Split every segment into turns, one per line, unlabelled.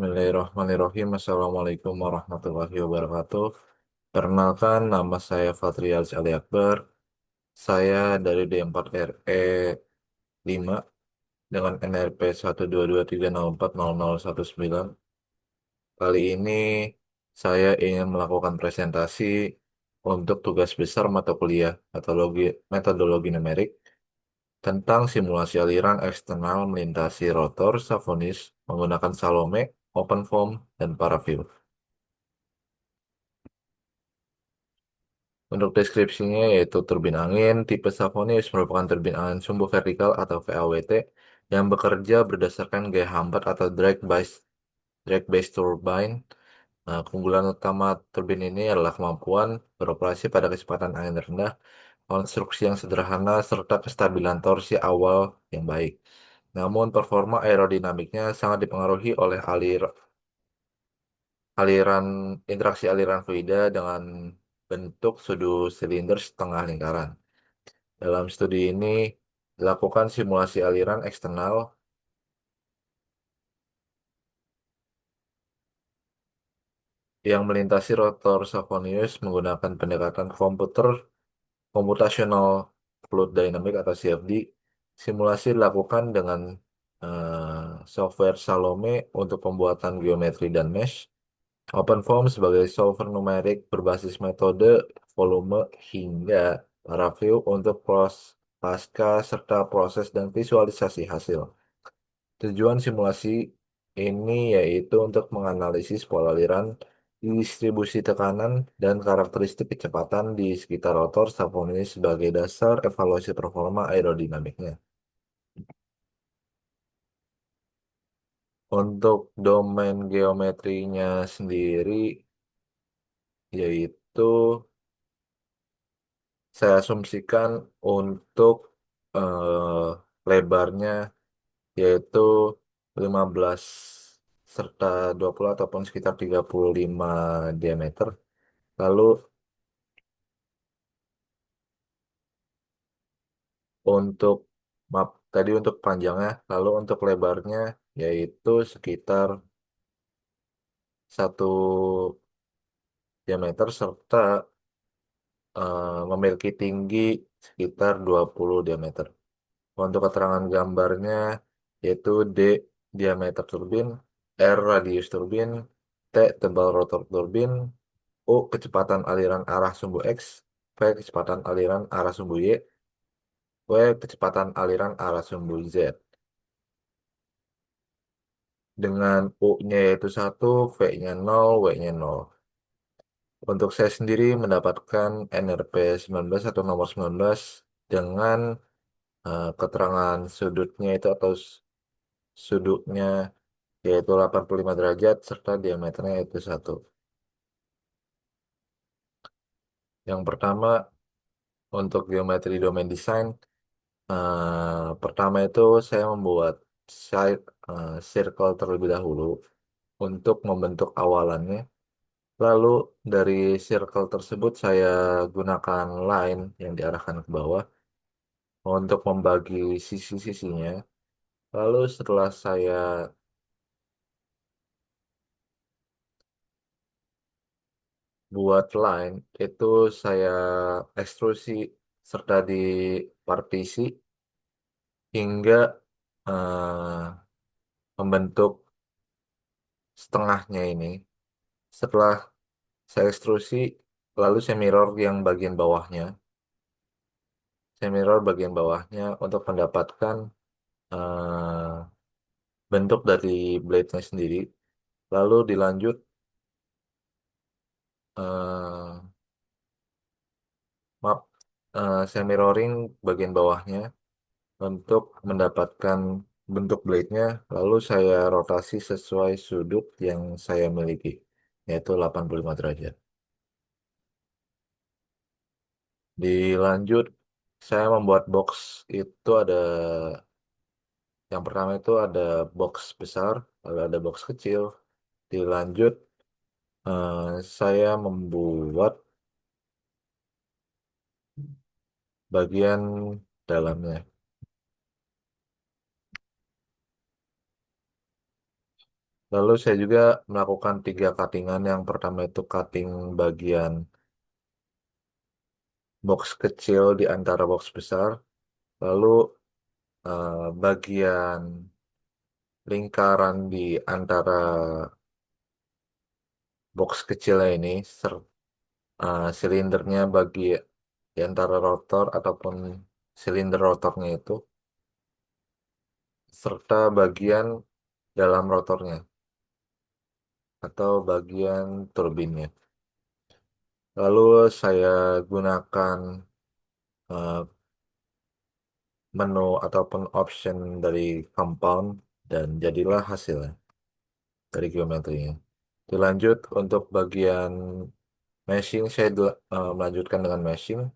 Bismillahirrahmanirrahim. Assalamualaikum warahmatullahi wabarakatuh. Perkenalkan, nama saya Fatrial Ali Akbar. Saya dari D4RE 5 dengan NRP 122304019. Kali ini saya ingin melakukan presentasi untuk tugas besar mata kuliah metodologi numerik tentang simulasi aliran eksternal melintasi rotor Savonius menggunakan Salome, OpenFOAM, dan Paraview. Untuk deskripsinya yaitu turbin angin, tipe Savonius merupakan turbin angin sumbu vertikal atau VAWT yang bekerja berdasarkan gaya hambat atau drag based turbine. Nah, keunggulan utama turbin ini adalah kemampuan beroperasi pada kecepatan angin rendah, konstruksi yang sederhana, serta kestabilan torsi awal yang baik. Namun, performa aerodinamiknya sangat dipengaruhi oleh aliran interaksi aliran fluida dengan bentuk sudut silinder setengah lingkaran. Dalam studi ini dilakukan simulasi aliran eksternal yang melintasi rotor Savonius menggunakan pendekatan computational fluid dynamic atau CFD. Simulasi dilakukan dengan software Salome untuk pembuatan geometri dan mesh. OpenFOAM sebagai solver numerik berbasis metode, volume, hingga Paraview untuk pasca serta proses dan visualisasi hasil. Tujuan simulasi ini yaitu untuk menganalisis pola aliran, distribusi tekanan, dan karakteristik kecepatan di sekitar rotor Savoni sebagai dasar evaluasi performa aerodinamiknya. Untuk domain geometrinya sendiri yaitu saya asumsikan untuk lebarnya yaitu 15 serta 20 ataupun sekitar 35 diameter. Lalu untuk map tadi untuk panjangnya, lalu untuk lebarnya yaitu sekitar 1 diameter serta memiliki tinggi sekitar 20 diameter. Untuk keterangan gambarnya yaitu D diameter turbin, R radius turbin, T tebal rotor turbin, U kecepatan aliran arah sumbu X, V kecepatan aliran arah sumbu Y, W kecepatan aliran arah sumbu Z. Dengan U-nya yaitu 1, V-nya 0, W-nya 0. Untuk saya sendiri mendapatkan NRP 19 atau nomor 19 dengan keterangan sudutnya itu atau sudutnya yaitu 85 derajat serta diameternya yaitu 1. Yang pertama untuk geometri domain design, pertama itu saya membuat circle terlebih dahulu untuk membentuk awalannya. Lalu dari circle tersebut saya gunakan line yang diarahkan ke bawah untuk membagi sisi-sisinya. Lalu setelah saya buat line, itu saya ekstrusi serta di partisi hingga membentuk setengahnya ini. Setelah saya ekstrusi, lalu saya mirror yang bagian bawahnya. Saya mirror bagian bawahnya untuk mendapatkan eh, bentuk dari blade-nya sendiri. Lalu dilanjut eh, map saya mirroring bagian bawahnya untuk mendapatkan bentuk blade-nya. Lalu saya rotasi sesuai sudut yang saya miliki, yaitu 85 derajat. Dilanjut, saya membuat box itu ada yang pertama itu ada box besar, lalu ada box kecil. Dilanjut, eh, saya membuat bagian dalamnya. Lalu saya juga melakukan tiga cuttingan. Yang pertama itu cutting bagian box kecil di antara box besar. Lalu bagian lingkaran di antara box kecilnya ini, silindernya bagi di antara rotor ataupun silinder rotornya itu, serta bagian dalam rotornya atau bagian turbinnya. Lalu saya gunakan eh, menu ataupun option dari compound dan jadilah hasilnya dari geometrinya. Dilanjut untuk bagian meshing, saya melanjutkan dengan meshing.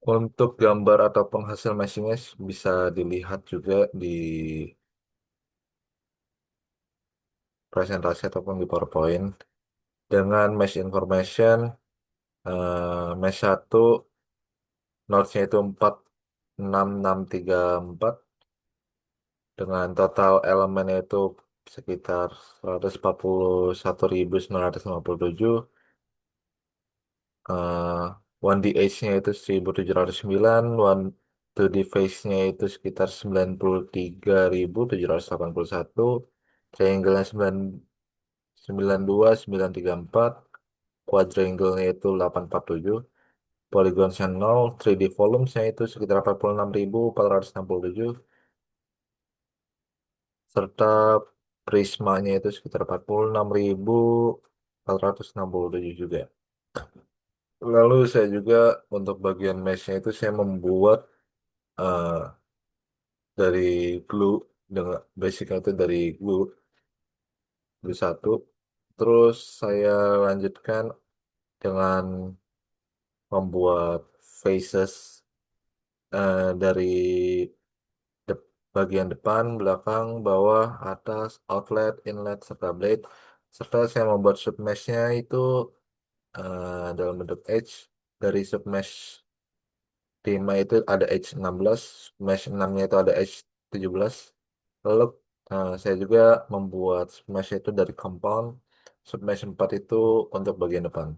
Untuk gambar ataupun hasil meshingnya bisa dilihat juga di presentasi ataupun di PowerPoint. Dengan mesh information, mesh 1 notesnya itu 46634 dengan total elemennya itu sekitar 141.957. eh 1DH-nya itu 1.709, 2D face-nya itu sekitar 93.781, triangle-nya 992.934, quadrangle-nya itu 847, polygon-nya 0, 3D volumes-nya itu sekitar 46.467, serta prismanya itu sekitar 46.467 juga. Lalu saya juga untuk bagian mesh-nya itu saya membuat eh, dari glue dengan basicnya itu dari glue satu. Terus saya lanjutkan dengan membuat faces dari bagian depan, belakang, bawah, atas, outlet, inlet, serta blade. Serta saya membuat submesh-nya itu dalam bentuk edge. Dari submesh 5 itu ada edge 16, mesh 6-nya itu ada edge 17. Lalu saya juga membuat submesh itu dari compound, submesh 4 itu untuk bagian depan.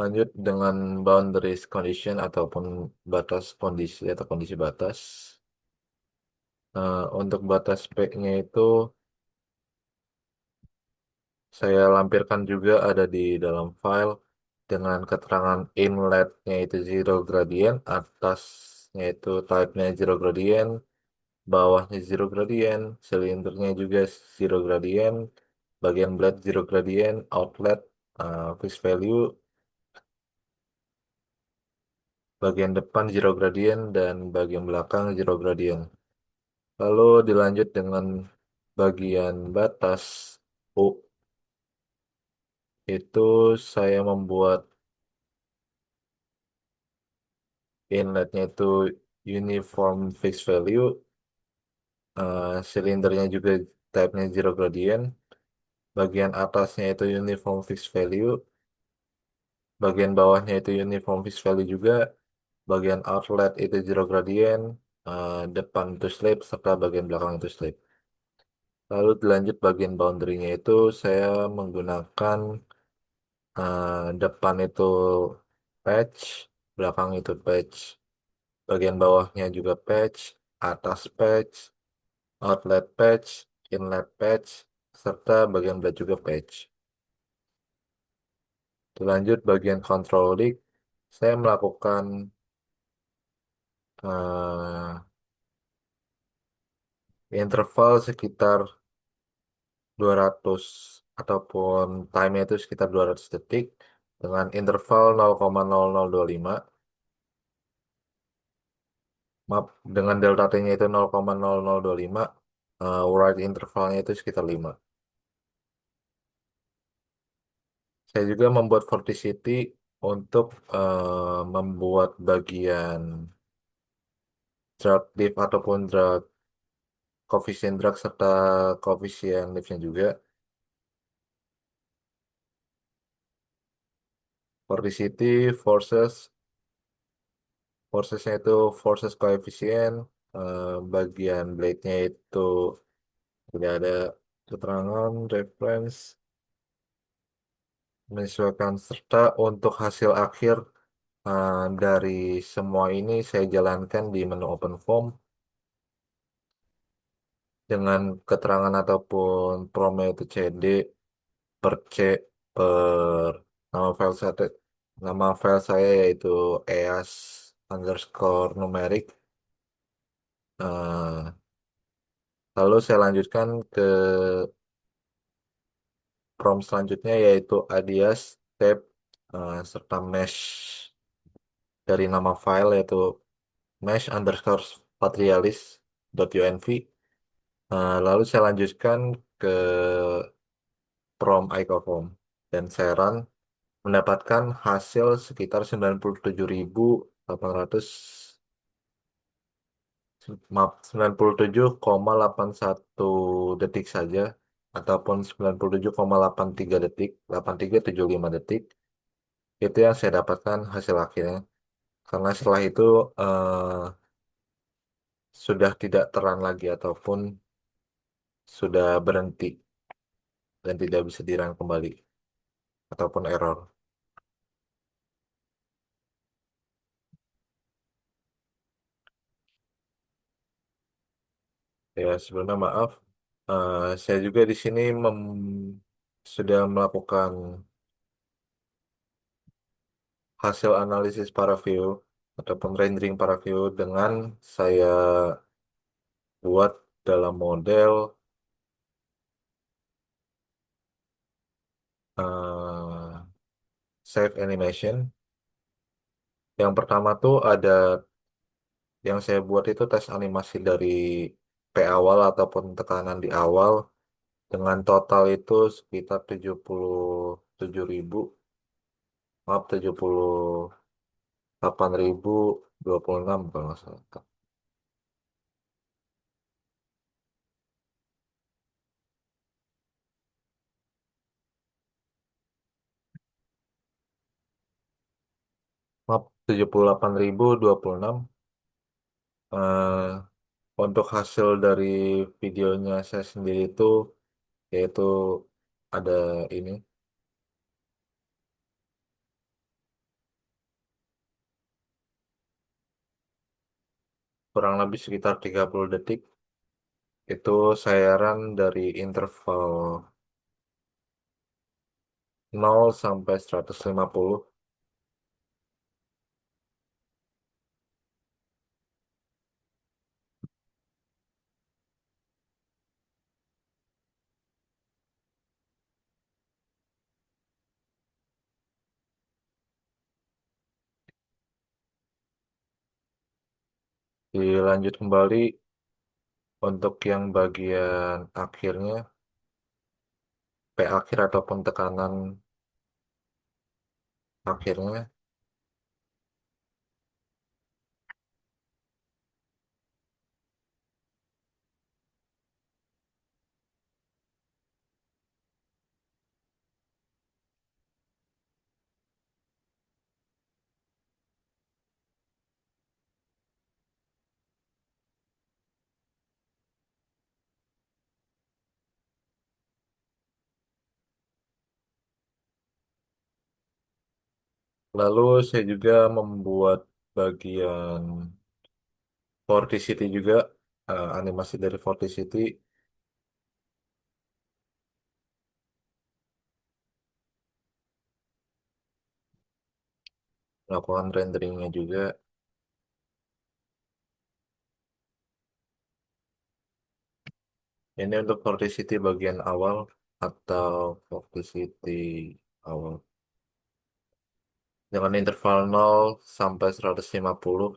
Lanjut dengan boundaries condition ataupun batas kondisi atau kondisi batas. Untuk batas speknya itu saya lampirkan juga ada di dalam file dengan keterangan inletnya itu zero gradient, atasnya itu type-nya zero gradient, bawahnya zero gradient, silindernya juga zero gradient, bagian blade zero gradient, outlet fixed value, bagian depan zero gradient, dan bagian belakang zero gradient. Lalu dilanjut dengan bagian batas U, itu saya membuat inletnya itu uniform fixed value, silindernya juga type-nya zero gradient, bagian atasnya itu uniform fixed value, bagian bawahnya itu uniform fixed value juga, bagian outlet itu zero gradient, depan itu slip, serta bagian belakang itu slip. Lalu dilanjut bagian boundary-nya itu saya menggunakan depan itu patch, belakang itu patch, bagian bawahnya juga patch, atas patch, outlet patch, inlet patch, serta bagian blade juga patch. Lanjut bagian control rig, saya melakukan eh, interval sekitar 200 ataupun time itu sekitar 200 detik dengan interval 0,0025. Maaf, dengan delta T-nya itu 0,0025, write intervalnya itu sekitar 5. Saya juga membuat vorticity untuk membuat bagian drag diff ataupun koefisien drag serta koefisien liftnya juga. Vorticity forcesnya itu forces koefisien, bagian blade-nya itu tidak ada keterangan, reference, menyesuaikan serta untuk hasil akhir dari semua ini saya jalankan di menu open form dengan keterangan ataupun prompt itu CD per C per nama file saya yaitu eas underscore numerik. Eh, Lalu saya lanjutkan ke prompt selanjutnya yaitu alias tab serta mesh dari nama file yaitu mesh underscore patrialis .unv. Lalu saya lanjutkan ke prompt icoform dan saya run mendapatkan hasil sekitar 97.800 maaf 97,81 detik saja ataupun 97,83 detik 8375 detik itu yang saya dapatkan hasil akhirnya karena setelah itu eh, sudah tidak terang lagi ataupun sudah berhenti dan tidak bisa dirang kembali ataupun error. Ya, sebenarnya maaf. Saya juga di sini sudah melakukan hasil analisis para view ataupun rendering para view dengan saya buat dalam model eh, save animation. Yang pertama tuh ada yang saya buat itu tes animasi dari P awal ataupun tekanan di awal dengan total itu sekitar 77.000, maaf 78.026 kalau nggak salah. Maaf 78.026. eh, untuk hasil dari videonya saya sendiri itu yaitu ada ini kurang lebih sekitar 30 detik. Itu saya run dari interval 0 sampai 150. Dilanjut kembali untuk yang bagian akhirnya P akhir ataupun tekanan akhirnya. Lalu saya juga membuat bagian Vorticity juga, animasi dari Vorticity, melakukan renderingnya juga. Ini untuk Vorticity bagian awal atau Vorticity awal dengan interval 0 sampai 150.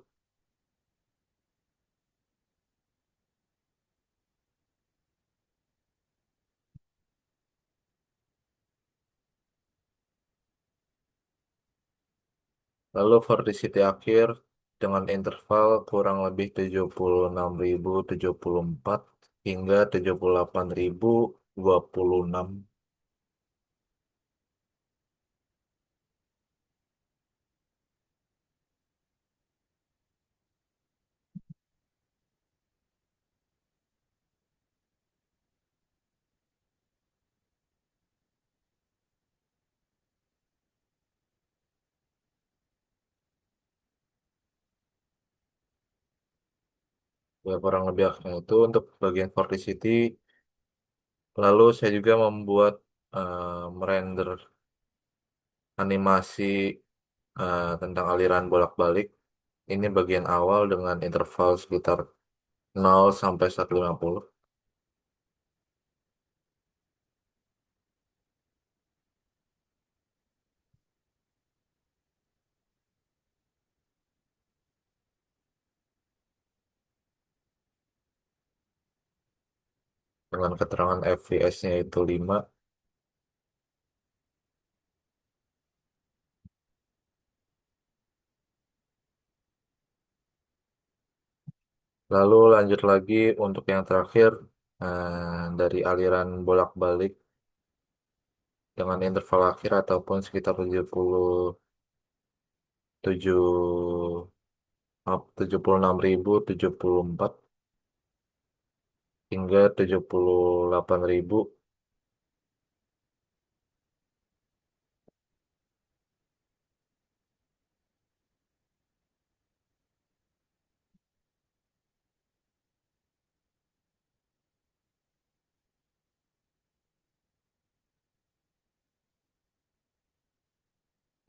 Lalu Vorticity akhir dengan interval kurang lebih 76.074 hingga 78.026. Ya kurang lebih itu untuk bagian Vorticity. Lalu saya juga membuat merender animasi tentang aliran bolak-balik. Ini bagian awal dengan interval sekitar 0 sampai 150 dengan keterangan FVS-nya itu 5. Lalu lanjut lagi untuk yang terakhir dari aliran bolak-balik dengan interval akhir ataupun sekitar 76.074 hingga 78.000,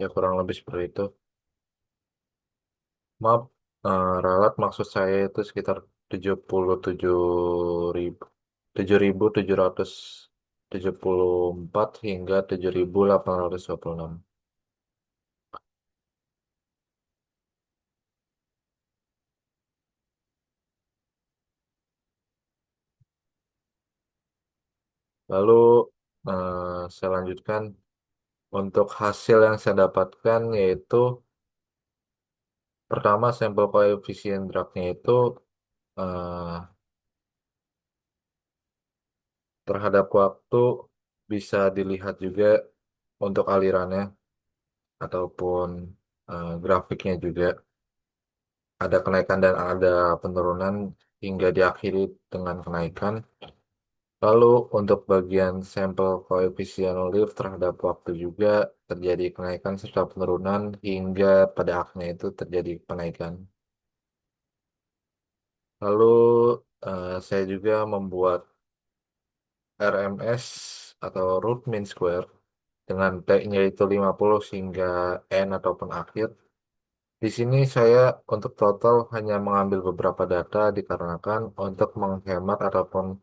ya kurang lebih seperti itu. Maaf, ralat maksud saya itu sekitar 77.000, 7.774 hingga 7.826. Lalu saya lanjutkan untuk hasil yang saya dapatkan yaitu pertama sampel koefisien dragnya itu eh, terhadap waktu bisa dilihat juga untuk alirannya ataupun grafiknya juga ada kenaikan dan ada penurunan hingga diakhiri dengan kenaikan. Lalu untuk bagian sampel koefisien lift terhadap waktu juga terjadi kenaikan serta penurunan hingga pada akhirnya itu terjadi penaikan. Lalu saya juga membuat RMS atau root mean square dengan T-nya itu 50 hingga N ataupun akhir. Di sini saya untuk total hanya mengambil beberapa data dikarenakan untuk menghemat ataupun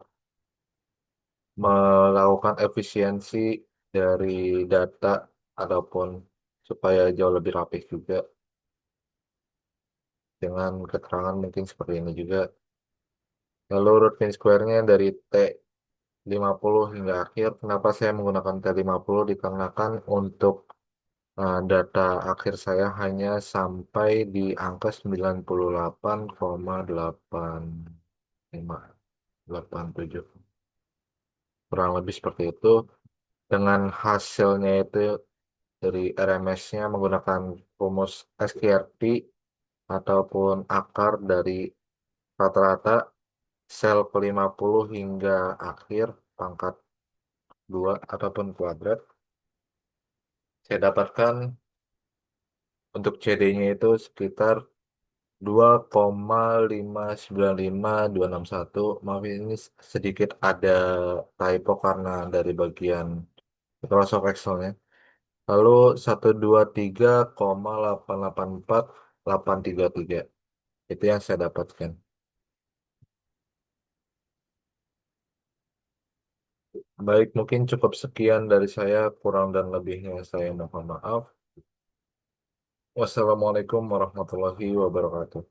melakukan efisiensi dari data ataupun supaya jauh lebih rapih juga dengan keterangan mungkin seperti ini juga. Lalu root mean square-nya dari T50 hingga akhir. Kenapa saya menggunakan T50? Dikarenakan untuk data akhir saya hanya sampai di angka 98,8587. Kurang lebih seperti itu. Dengan hasilnya itu dari RMS-nya menggunakan rumus SQRT ataupun akar dari rata-rata sel ke-50 hingga akhir pangkat 2 ataupun kuadrat. Saya dapatkan untuk CD-nya itu sekitar 2,595261. Maaf ini sedikit ada typo karena dari bagian Microsoft Excel-nya. Lalu 123,884,833. Itu yang saya dapatkan. Baik, mungkin cukup sekian dari saya. Kurang dan lebihnya saya mohon maaf. Wassalamualaikum warahmatullahi wabarakatuh.